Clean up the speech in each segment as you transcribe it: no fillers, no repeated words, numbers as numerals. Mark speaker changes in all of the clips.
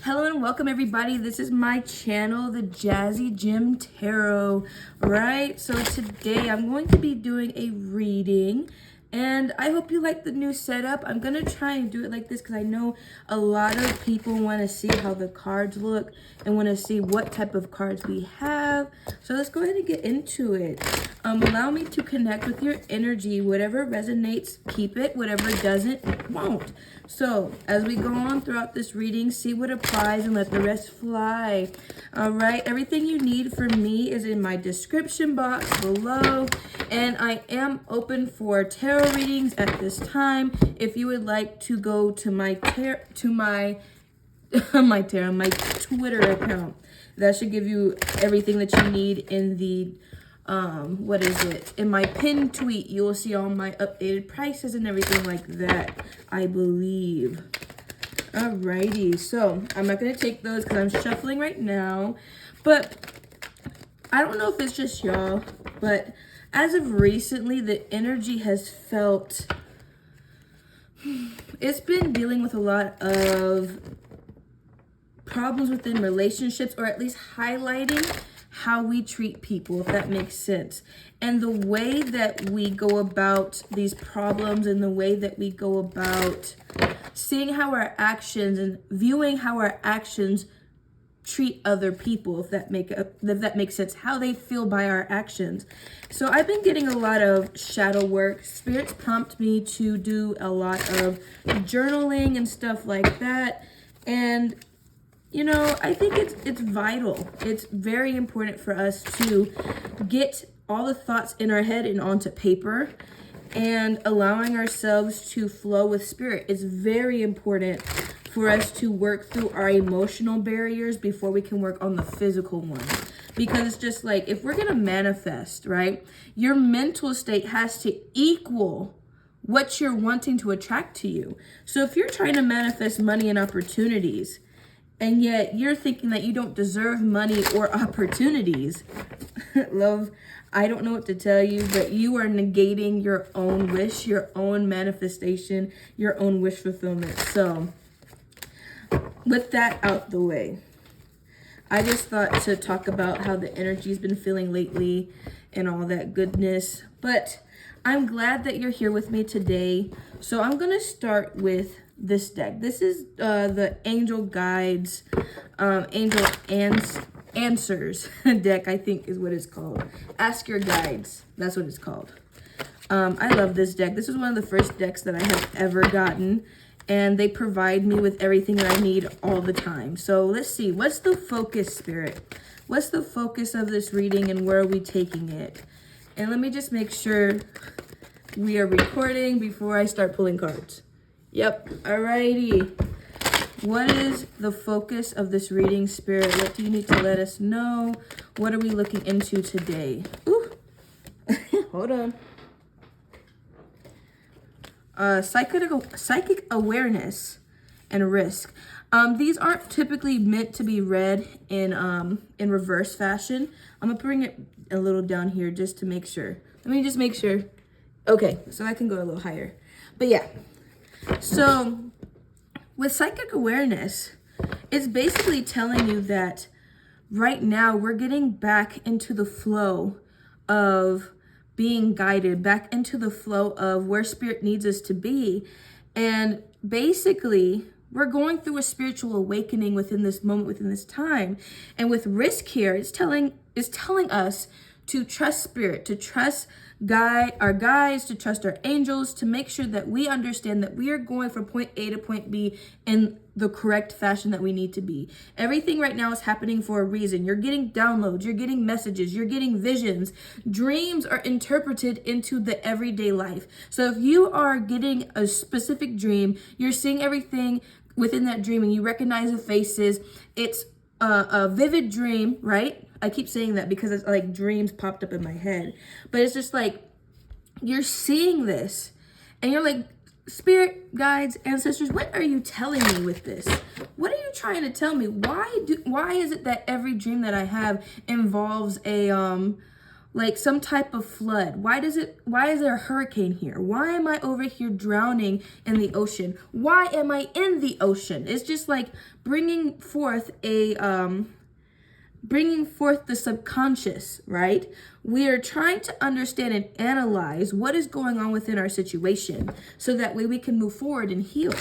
Speaker 1: Hello and welcome everybody. This is my channel, TheJazzyGemTarot. Right, so today I'm going to be doing a reading and I hope you like the new setup. I'm gonna try and do it like this because I know a lot of people want to see how the cards look and want to see what type of cards we have. So let's go ahead and get into it. Allow me to connect with your energy. Whatever resonates, keep it. Whatever doesn't, won't. So as we go on throughout this reading, see what applies and let the rest fly. All right, everything you need from me is in my description box below, and I am open for tarot readings at this time. If you would like to go to my my Twitter account, that should give you everything that you need in the in my pinned tweet. You will see all my updated prices and everything like that, I believe. Alrighty, so I'm not gonna take those because I'm shuffling right now, but I don't know if it's just y'all, but as of recently, the energy has felt, it's been dealing with a lot of problems within relationships, or at least highlighting how we treat people, if that makes sense. And the way that we go about these problems and the way that we go about seeing how our actions and viewing how our actions treat other people, if that makes sense, how they feel by our actions. So I've been getting a lot of shadow work. Spirits prompt me to do a lot of journaling and stuff like that. And you know, I think it's vital. It's very important for us to get all the thoughts in our head and onto paper, and allowing ourselves to flow with spirit. It's very important for us to work through our emotional barriers before we can work on the physical ones. Because it's just like, if we're going to manifest, right, your mental state has to equal what you're wanting to attract to you. So if you're trying to manifest money and opportunities, and yet you're thinking that you don't deserve money or opportunities, love, I don't know what to tell you, but you are negating your own wish, your own manifestation, your own wish fulfillment. So with that out the way, I just thought to talk about how the energy's been feeling lately and all that goodness. But I'm glad that you're here with me today. So I'm going to start with this deck. This is the Angel Guides, Angel Answers deck, I think is what it's called. Ask Your Guides. That's what it's called. I love this deck. This is one of the first decks that I have ever gotten, and they provide me with everything that I need all the time. So let's see. What's the focus, Spirit? What's the focus of this reading, and where are we taking it? And let me just make sure we are recording before I start pulling cards. Yep. Alrighty. What is the focus of this reading, Spirit? What do you need to let us know? What are we looking into today? Ooh. Hold on. Psychic awareness and risk. These aren't typically meant to be read in reverse fashion. I'm gonna bring it a little down here just to make sure. Let me just make sure. Okay, so I can go a little higher. But yeah. So with psychic awareness, it's basically telling you that right now we're getting back into the flow of being guided, back into the flow of where spirit needs us to be. And basically, we're going through a spiritual awakening within this moment, within this time. And with risk here, it's telling us to trust spirit, to trust our guides, to trust our angels, to make sure that we understand that we are going from point A to point B in the correct fashion that we need to be. Everything right now is happening for a reason. You're getting downloads, you're getting messages, you're getting visions. Dreams are interpreted into the everyday life. So if you are getting a specific dream, you're seeing everything within that dream and you recognize the faces. It's a vivid dream, right? I keep saying that because it's like dreams popped up in my head. But it's just like, you're seeing this and you're like, spirit, guides, ancestors, what are you telling me with this? What are you trying to tell me? Why is it that every dream that I have involves a like some type of flood. Why is there a hurricane here? Why am I over here drowning in the ocean? Why am I in the ocean? It's just like bringing forth the subconscious, right? We are trying to understand and analyze what is going on within our situation so that way we can move forward and heal.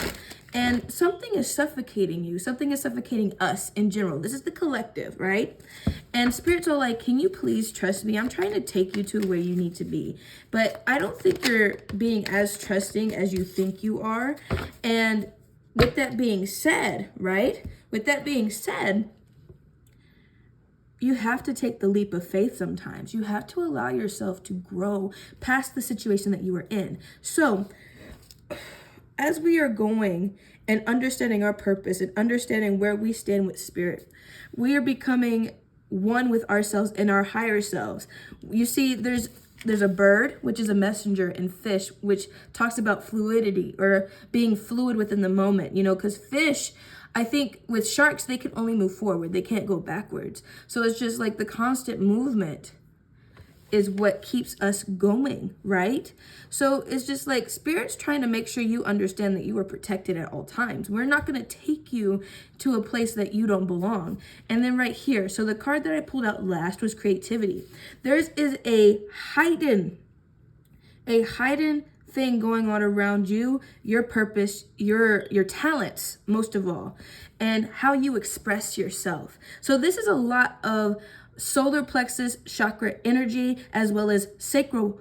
Speaker 1: And something is suffocating you. Something is suffocating us in general. This is the collective, right? And spirits are like, can you please trust me? I'm trying to take you to where you need to be. But I don't think you're being as trusting as you think you are. And with that being said, right? With that being said, you have to take the leap of faith sometimes. You have to allow yourself to grow past the situation that you are in. So, as we are going and understanding our purpose and understanding where we stand with spirit, we are becoming one with ourselves and our higher selves. You see, there's a bird, which is a messenger, and fish, which talks about fluidity or being fluid within the moment, because fish, I think with sharks, they can only move forward. They can't go backwards. So it's just like the constant movement is what keeps us going, right? So it's just like spirit's trying to make sure you understand that you are protected at all times. We're not going to take you to a place that you don't belong. And then right here, so the card that I pulled out last was creativity. There is a hidden thing going on around you, your purpose, your talents, most of all, and how you express yourself. So this is a lot of solar plexus chakra energy, as well as sacral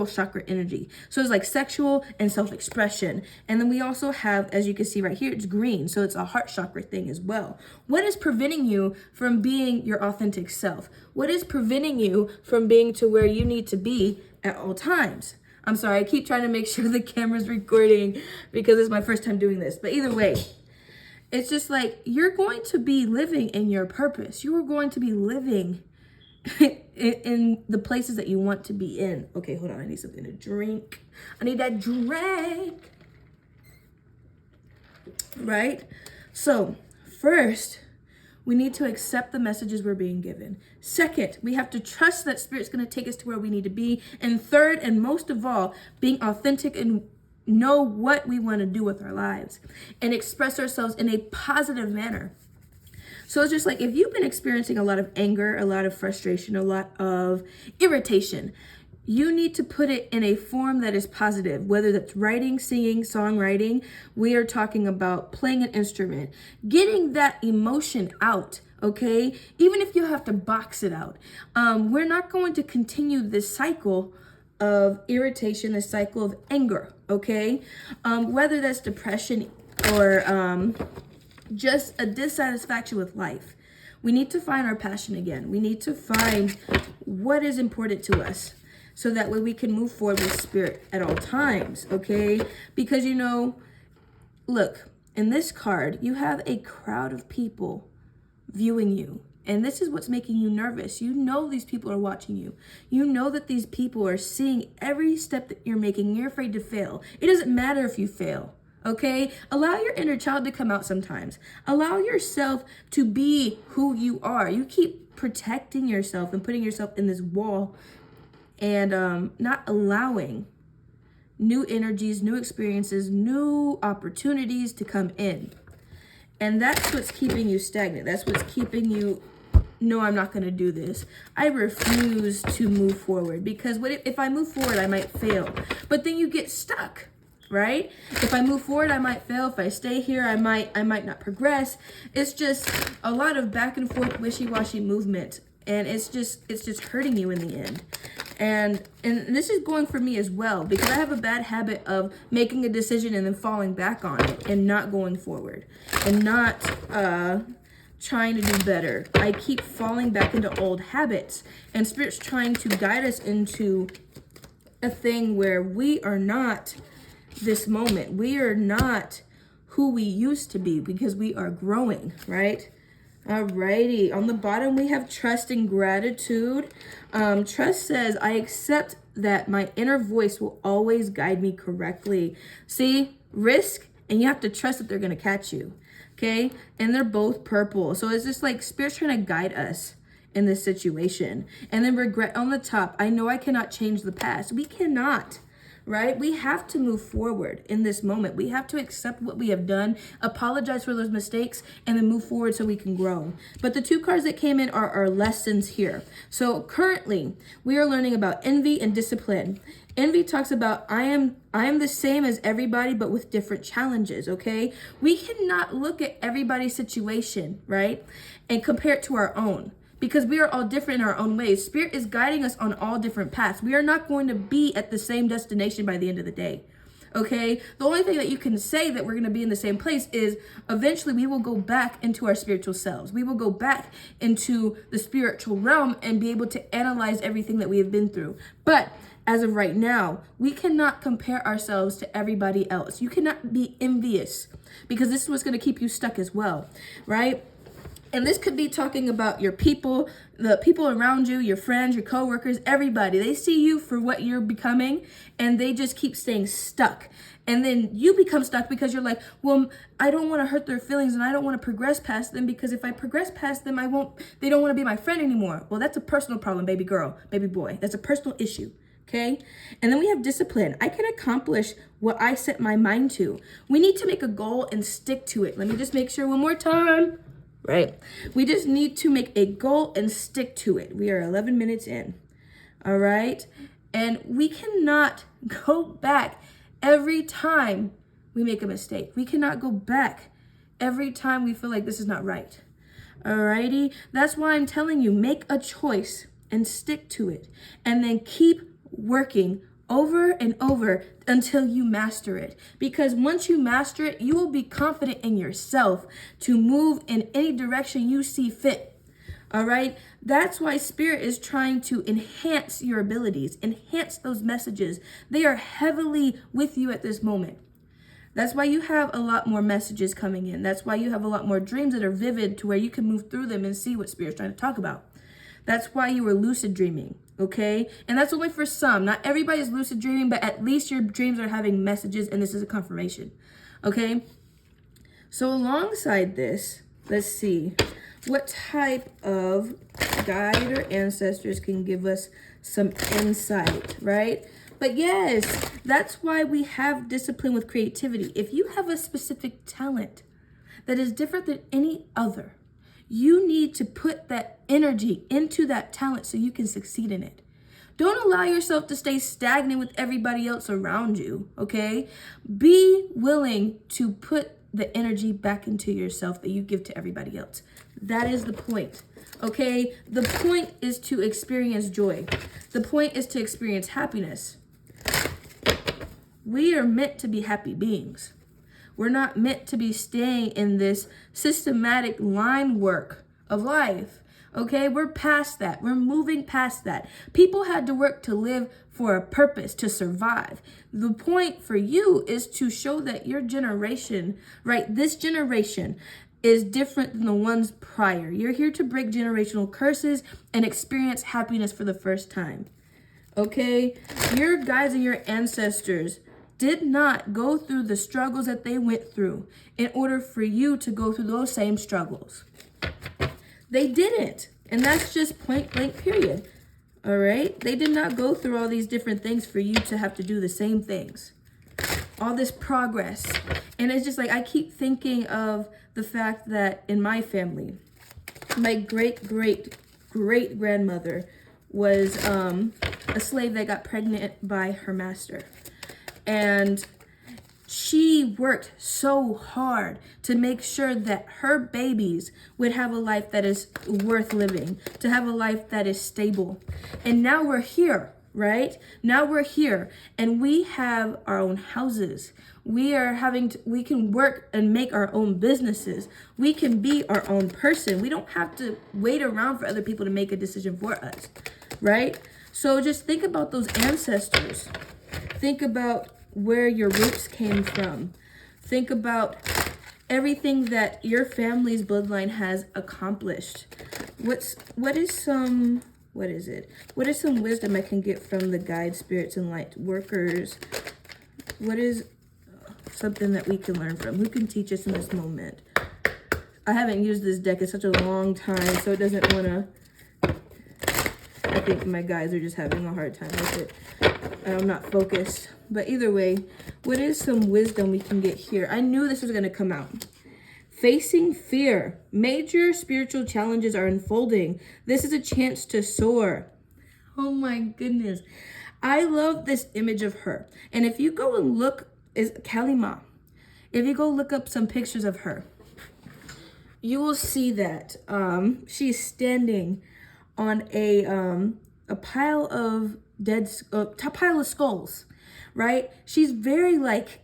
Speaker 1: chakra energy. So it's like sexual and self-expression. And then we also have, as you can see right here, it's green. So it's a heart chakra thing as well. What is preventing you from being your authentic self? What is preventing you from being to where you need to be at all times? I'm sorry, I keep trying to make sure the camera's recording because it's my first time doing this. But either way, it's just like you're going to be living in your purpose. You are going to be living in the places that you want to be in. Okay, hold on. I need something to drink. I need that drink. Right? So, first, we need to accept the messages we're being given. Second, we have to trust that Spirit's going to take us to where we need to be. And third, and most of all, being authentic and know what we want to do with our lives and express ourselves in a positive manner. So it's just like if you've been experiencing a lot of anger, a lot of frustration, a lot of irritation, you need to put it in a form that is positive, whether that's writing, singing, songwriting. We are talking about playing an instrument, getting that emotion out. Okay, even if you have to box it out, we're not going to continue this cycle of irritation, this cycle of anger. Okay, whether that's depression or just a dissatisfaction with life. We need to find our passion again. We need to find what is important to us so that way we can move forward with spirit at all times, okay? Because, look, in this card, you have a crowd of people viewing you. And this is what's making you nervous. You know these people are watching you. You know that these people are seeing every step that you're making. You're afraid to fail. It doesn't matter if you fail. Okay, allow your inner child to come out sometimes. Allow yourself to be who you are. You keep protecting yourself and putting yourself in this wall and not allowing new energies, new experiences, new opportunities to come in. And that's what's keeping you stagnant. That's what's keeping you, no, I'm not going to do this. I refuse to move forward because if I move forward, I might fail. But then you get stuck. Right? If I move forward, I might fail. If I stay here, I might not progress. It's just a lot of back and forth wishy-washy movement. And it's just hurting you in the end. And this is going for me as well, because I have a bad habit of making a decision and then falling back on it and not going forward and not trying to do better. I keep falling back into old habits, and Spirit's trying to guide us into a thing where we are not this moment. We are not who we used to be because we are growing, right? Alrighty. On the bottom, we have trust and gratitude. Trust says, I accept that my inner voice will always guide me correctly. See, risk, and you have to trust that they're going to catch you. Okay. And they're both purple. So it's just like Spirit's trying to guide us in this situation. And then regret on the top. I know I cannot change the past. We cannot. Right? We have to move forward in this moment. We have to accept what we have done, apologize for those mistakes, and then move forward so we can grow. But the 2 cards that came in are our lessons here. So currently, we are learning about envy and discipline. Envy talks about I am the same as everybody, but with different challenges, okay? We cannot look at everybody's situation, right, and compare it to our own. Because we are all different in our own ways. Spirit is guiding us on all different paths. We are not going to be at the same destination by the end of the day. Okay? The only thing that you can say that we're going to be in the same place is eventually we will go back into our spiritual selves. We will go back into the spiritual realm and be able to analyze everything that we have been through. But as of right now, we cannot compare ourselves to everybody else. You cannot be envious because this is what's going to keep you stuck as well, right? And this could be talking about your people, the people around you, your friends, your coworkers, everybody. They see you for what you're becoming and they just keep staying stuck. And then you become stuck because you're like, well, I don't want to hurt their feelings and I don't want to progress past them because if I progress past them, they don't want to be my friend anymore. Well, that's a personal problem, baby girl, baby boy. That's a personal issue. Okay. And then we have discipline. I can accomplish what I set my mind to. We need to make a goal and stick to it. Let me just make sure one more time. Right? We just need to make a goal and stick to it. We are 11 minutes in. All right? And we cannot go back every time we make a mistake. We cannot go back every time we feel like this is not right. All righty? That's why I'm telling you, make a choice and stick to it. And then keep working over and over until you master it. Because once you master it, you will be confident in yourself to move in any direction you see fit. All right? That's why Spirit is trying to enhance your abilities, enhance those messages. They are heavily with you at this moment. That's why you have a lot more messages coming in. That's why you have a lot more dreams that are vivid to where you can move through them and see what Spirit's trying to talk about. That's why you were lucid dreaming. Okay? And that's only for some. Not everybody's lucid dreaming, but at least your dreams are having messages and this is a confirmation. Okay? So alongside this, let's see. What type of guide or ancestors can give us some insight, right? But yes, that's why we have discipline with creativity. If you have a specific talent that is different than any other, you need to put that energy into that talent so you can succeed in it. Don't allow yourself to stay stagnant with everybody else around you, okay? Be willing to put the energy back into yourself that you give to everybody else. That is the point, okay? The point is to experience joy. The point is to experience happiness. We are meant to be happy beings. We're not meant to be staying in this systematic line work of life. Okay, we're past that. We're moving past that. People had to work to live for a purpose, to survive. The point for you is to show that your generation, right, this generation is different than the ones prior. You're here to break generational curses and experience happiness for the first time. Okay, your guides and your ancestors did not go through the struggles that they went through in order for you to go through those same struggles. They didn't. And that's just point blank period. All right? They did not go through all these different things for you to have to do the same things. All this progress. And it's just like, I keep thinking of the fact that in my family, my great-great-great-grandmother was a slave that got pregnant by her master. And she worked so hard to make sure that her babies would have a life that is worth living, to have a life that is stable. And now we're here, right? Now we're here and we have our own houses. We can work and make our own businesses. We can be our own person. We don't have to wait around for other people to make a decision for us, right? So just think about those ancestors. Think about where your roots came from. Think about everything that your family's bloodline has accomplished. What is some wisdom I can get from the guide spirits and light workers? What is something that we can learn from? Who can teach us in this moment? I haven't used this deck in such a long time, so it doesn't want to think my guys are just having a hard time with it. I'm not focused. But either way, what is some wisdom we can get here? I knew this was going to come out. Facing fear. Major spiritual challenges are unfolding. This is a chance to soar. Oh my goodness. I love this image of her. And if you go and look, is Kalima. If you go look up some pictures of her, you will see that she's standing on a pile of pile of skulls, right? She's very like,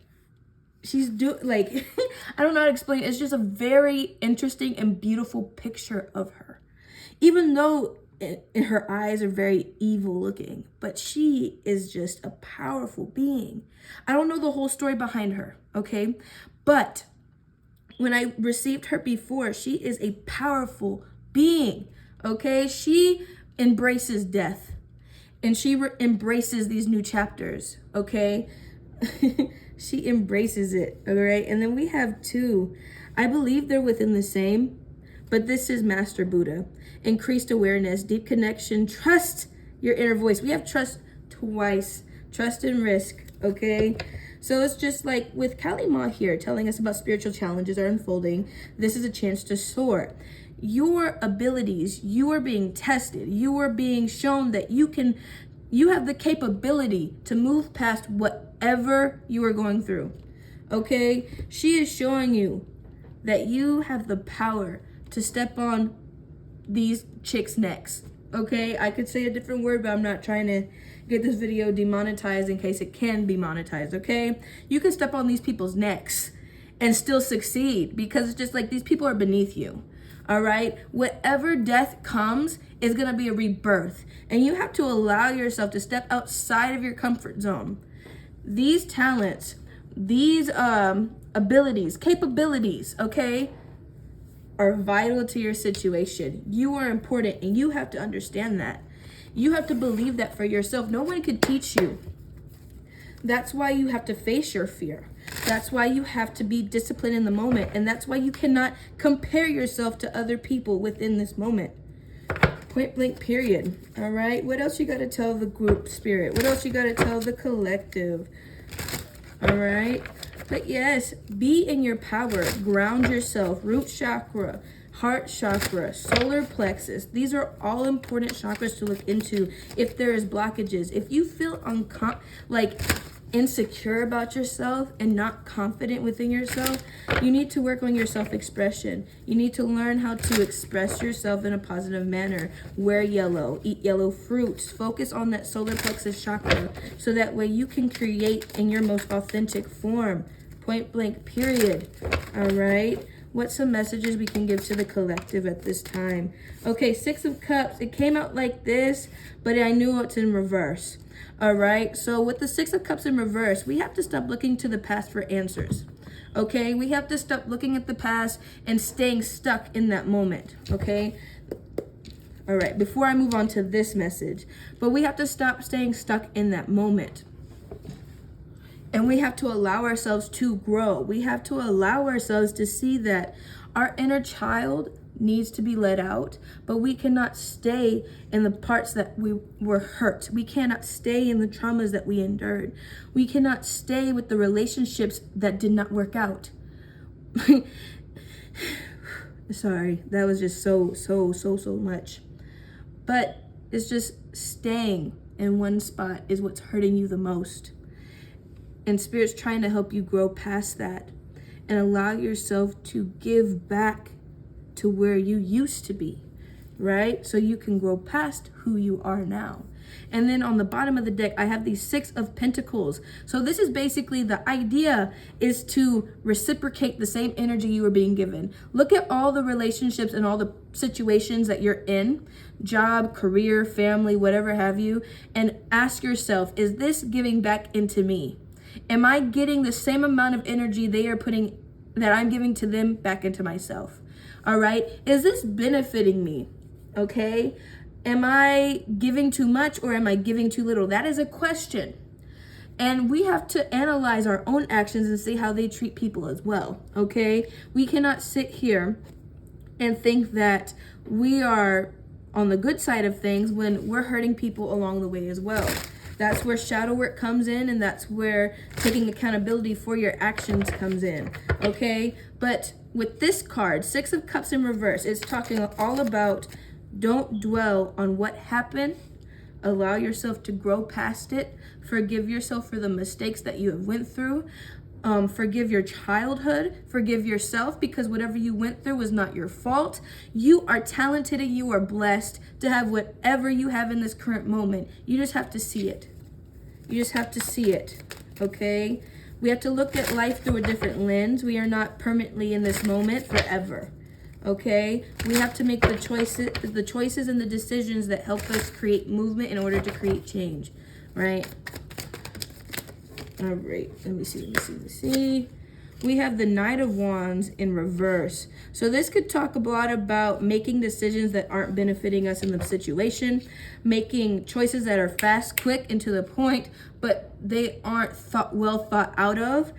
Speaker 1: I don't know how to explain it. It's just a very interesting and beautiful picture of her. Even though in her eyes are very evil looking, but she is just a powerful being. I don't know the whole story behind her, okay? But when I received her before, she is a powerful being, okay? She embraces death and she embraces these new chapters, okay? She embraces it, all right? And then we have two. I believe they're within the same, but this is Master Buddha. Increased awareness, deep connection, trust your inner voice. We have trust twice, trust and risk, okay? So it's just like with Kali Ma here telling us about spiritual challenges are unfolding. This is a chance to soar. Your abilities, you are being tested. You are being shown that you have the capability to move past whatever you are going through, okay? She is showing you that you have the power to step on these chicks' necks, okay? I could say a different word, but I'm not trying to get this video demonetized in case it can be monetized, okay? You can step on these people's necks and still succeed because it's just like these people are beneath you, all right? Whatever death comes is gonna be a rebirth, and you have to allow yourself to step outside of your comfort zone. These talents, these abilities, capabilities, okay, are vital to your situation. You are important, and you have to understand that. You have to believe that for yourself. No one could teach you. That's why you have to face your fear. That's why you have to be disciplined in the moment, and that's why you cannot compare yourself to other people within this moment. Point blank, period. All right, what else you got to tell the group spirit? What else you got to tell the collective? All right, but yes, be in your power. Ground yourself. Root chakra, heart chakra, solar plexus. These are all important chakras to look into if there is blockages. If you feel insecure about yourself and not confident within yourself, you need to work on your self-expression. You need to learn how to express yourself in a positive manner. Wear yellow, eat yellow fruits, focus on that solar plexus chakra so that way you can create in your most authentic form. Point blank, period. All right. What's some messages we can give to the collective at this time? Okay, Six of Cups. It came out like this, but I knew it's in reverse. All right, so with the Six of Cups in reverse, we have to stop looking to the past for answers. Okay, we have to stop looking at the past and staying stuck in that moment. Okay, all right, before I move on to this message, but we have to stop staying stuck in that moment. And we have to allow ourselves to grow. We have to allow ourselves to see that our inner child needs to be let out, but we cannot stay in the parts that we were hurt. We cannot stay in the traumas that we endured. We cannot stay with the relationships that did not work out. Sorry, that was just so much. But it's just staying in one spot is what's hurting you the most. And Spirit's trying to help you grow past that and allow yourself to give back to where you used to be, right? So you can grow past who you are now. And then on the bottom of the deck, I have these Six of Pentacles. So this is basically the idea is to reciprocate the same energy you were being given. Look at all the relationships and all the situations that you're in, job, career, family, whatever have you, and ask yourself, is this giving back into me? Am I getting the same amount of energy they are putting that I'm giving to them back into myself? All right. Is this benefiting me? Okay. Am I giving too much or am I giving too little? That is a question. And we have to analyze our own actions and see how they treat people as well. Okay. We cannot sit here and think that we are on the good side of things when we're hurting people along the way as well. That's where shadow work comes in, and that's where taking accountability for your actions comes in, okay? But with this card, Six of Cups in reverse, it's talking all about don't dwell on what happened. Allow yourself to grow past it. Forgive yourself for the mistakes that you have went through. Forgive your childhood. Forgive yourself, because whatever you went through was not your fault. You are talented and you are blessed to have whatever you have in this current moment. You just have to see it. You just have to see it, okay? We have to look at life through a different lens. We are not permanently in this moment forever, okay? We have to make the choices and the decisions that help us create movement in order to create change, right? All right, let me see. We have the Knight of Wands in reverse. So this could talk a lot about making decisions that aren't benefiting us in the situation, making choices that are fast, quick, and to the point, but they aren't well thought out of.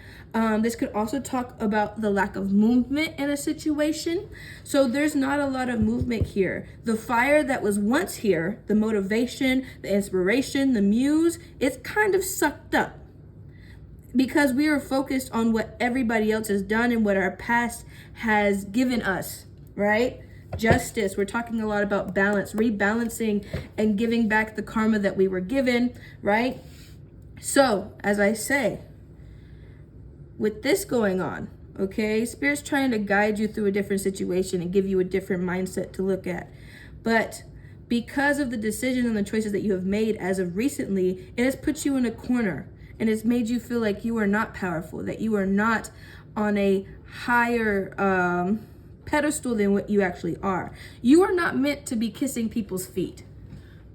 Speaker 1: This could also talk about the lack of movement in a situation. So there's not a lot of movement here. The fire that was once here, the motivation, the inspiration, the muse, it's kind of sucked up, because we are focused on what everybody else has done and what our past has given us, right? Justice, we're talking a lot about balance, rebalancing, and giving back the karma that we were given, right? So, as I say, with this going on, okay, Spirit's trying to guide you through a different situation and give you a different mindset to look at. But because of the decisions and the choices that you have made as of recently, it has put you in a corner. And it's made you feel like you are not powerful, that you are not on a higher pedestal than what you actually are. You are not meant to be kissing people's feet.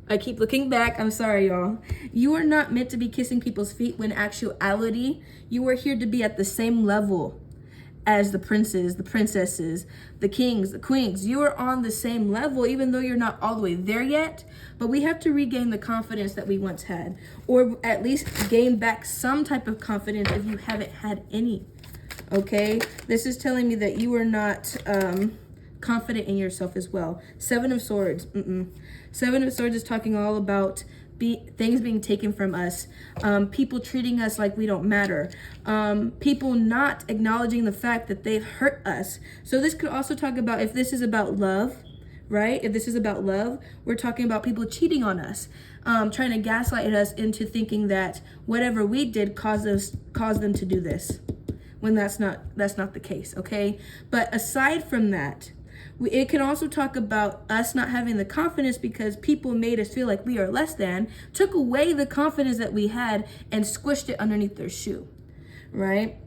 Speaker 1: I keep looking back. I'm sorry, y'all. You are not meant to be kissing people's feet when actuality, you are here to be at the same level as the princes, the princesses, the kings, the queens. You are on the same level, even though you're not all the way there yet. But we have to regain the confidence that we once had, or at least gain back some type of confidence if you haven't had any, okay? This is telling me that you are not confident in yourself as well. Seven of Swords. Seven of Swords is talking all about things being taken from us, people treating us like we don't matter, people not acknowledging the fact that they've hurt us. So this could also talk about, if this is about love, right? If this is about love, we're talking about people cheating on us, trying to gaslight us into thinking that whatever we did caused them to do this, when that's not the case, okay? But aside from that, it can also talk about us not having the confidence because people made us feel like we are less than, took away the confidence that we had and squished it underneath their shoe, right?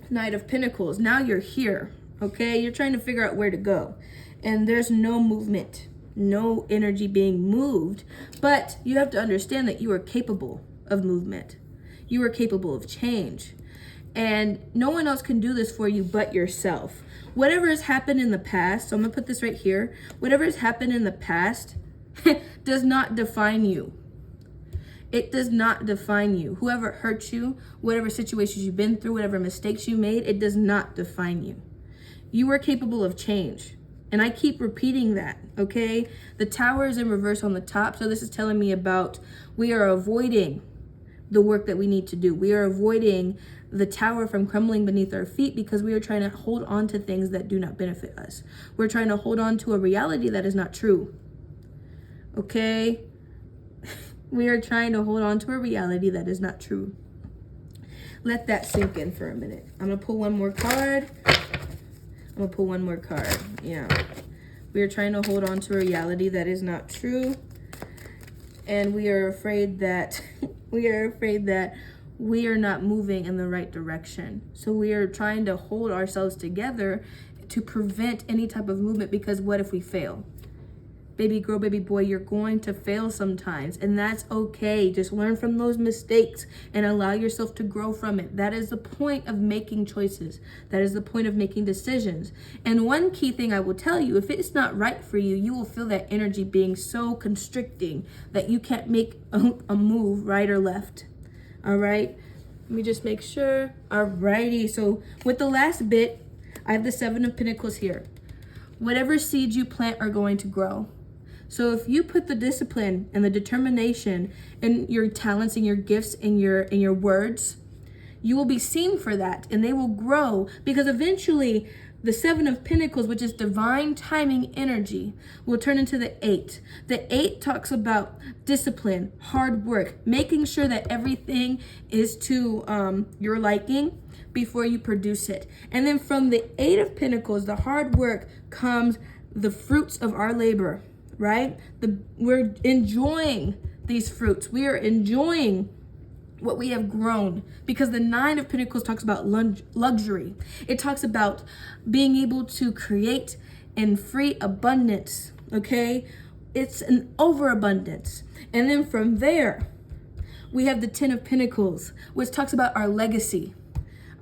Speaker 1: Knight of Pentacles. Now you're here, okay? You're trying to figure out where to go. And there's no movement, no energy being moved. But you have to understand that you are capable of movement. You are capable of change. And no one else can do this for you but yourself. Whatever has happened in the past, so I'm going to put this right here. Whatever has happened in the past does not define you. It does not define you. Whoever hurt you, whatever situations you've been through, whatever mistakes you made, it does not define you. You are capable of change. And I keep repeating that, okay? The Tower is in reverse on the top. So this is telling me about we are avoiding the work that we need to do. We are avoiding the tower from crumbling beneath our feet because we are trying to hold on to things that do not benefit us. We're trying to hold on to a reality that is not true. Okay? We are trying to hold on to a reality that is not true. Let that sink in for a minute. I'm going to pull one more card. Yeah. We are trying to hold on to a reality that is not true. And we are afraid that we are not moving in the right direction. So we are trying to hold ourselves together to prevent any type of movement, because what if we fail? Baby girl, baby boy, you're going to fail sometimes, and that's okay. Just learn from those mistakes and allow yourself to grow from it. That is the point of making choices. That is the point of making decisions. And one key thing I will tell you, if it's not right for you, you will feel that energy being so constricting that you can't make a move right or left. All right, let me just make sure. All righty, so with the last bit, I have the Seven of Pentacles here. Whatever seeds you plant are going to grow. So if you put the discipline and the determination and your talents and your gifts and your words, you will be seen for that, and they will grow, because eventually the 7 of Pentacles, which is divine timing energy, will turn into the 8. The 8 talks about discipline, hard work, making sure that everything is to your liking before you produce it. And then from the 8 of Pentacles, the hard work, comes the fruits of our labor, right? We're enjoying these fruits. We are enjoying what we have grown, because the 9 of Pentacles talks about luxury. It talks about being able to create in free abundance, okay? It's an overabundance. And then from there, we have the 10 of Pentacles, which talks about our legacy,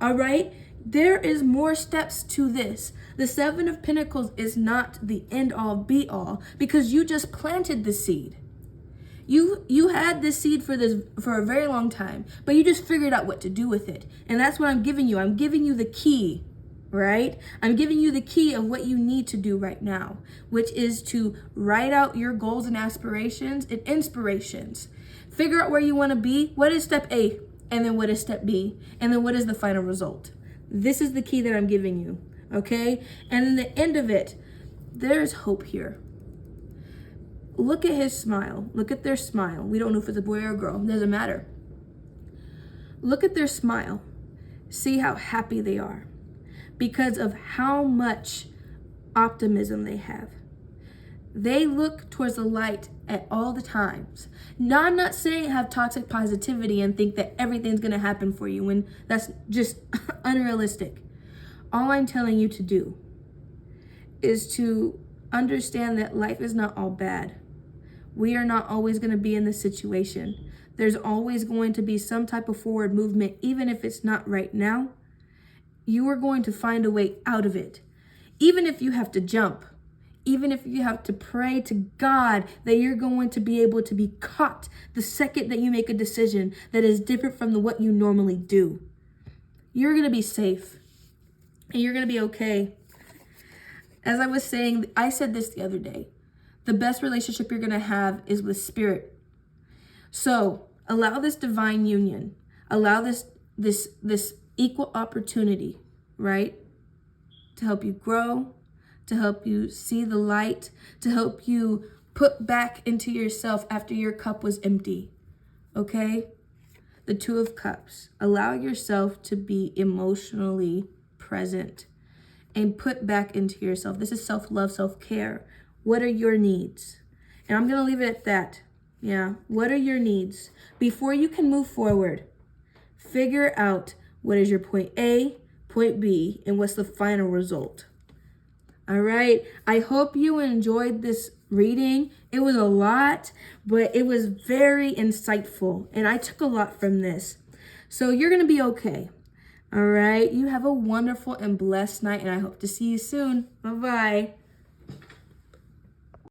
Speaker 1: all right? There is more steps to this. The 7 of Pentacles is not the end all be all, because you just planted the seed. You had this seed for a very long time, but you just figured out what to do with it. And that's what I'm giving you. I'm giving you the key, right? I'm giving you the key of what you need to do right now, which is to write out your goals and aspirations and inspirations. Figure out where you want to be. What is step A? And then what is step B? And then what is the final result? This is the key that I'm giving you, okay? And in the end of it, there's hope here. Look at his smile. Look at their smile. We don't know if it's a boy or a girl. It doesn't matter. Look at their smile. See how happy they are because of how much optimism they have. They look towards the light at all the times. Now, I'm not saying have toxic positivity and think that everything's going to happen for you when that's just unrealistic. All I'm telling you to do is to understand that life is not all bad. We are not always going to be in this situation. There's always going to be some type of forward movement, even if it's not right now. You are going to find a way out of it. Even if you have to jump, even if you have to pray to God that you're going to be able to be caught the second that you make a decision that is different from what you normally do. You're going to be safe and you're going to be okay. As I was saying, I said this the other day. The best relationship you're going to have is with spirit. So allow this divine union. Allow this equal opportunity, right? To help you grow, to help you see the light, to help you put back into yourself after your cup was empty. Okay? The 2 of Cups. Allow yourself to be emotionally present and put back into yourself. This is self-love, self-care. What are your needs? And I'm going to leave it at that. Yeah. What are your needs? Before you can move forward, figure out what is your point A, point B, and what's the final result. All right. I hope you enjoyed this reading. It was a lot, but it was very insightful. And I took a lot from this. So you're going to be okay. All right. You have a wonderful and blessed night, and I hope to see you soon. Bye-bye.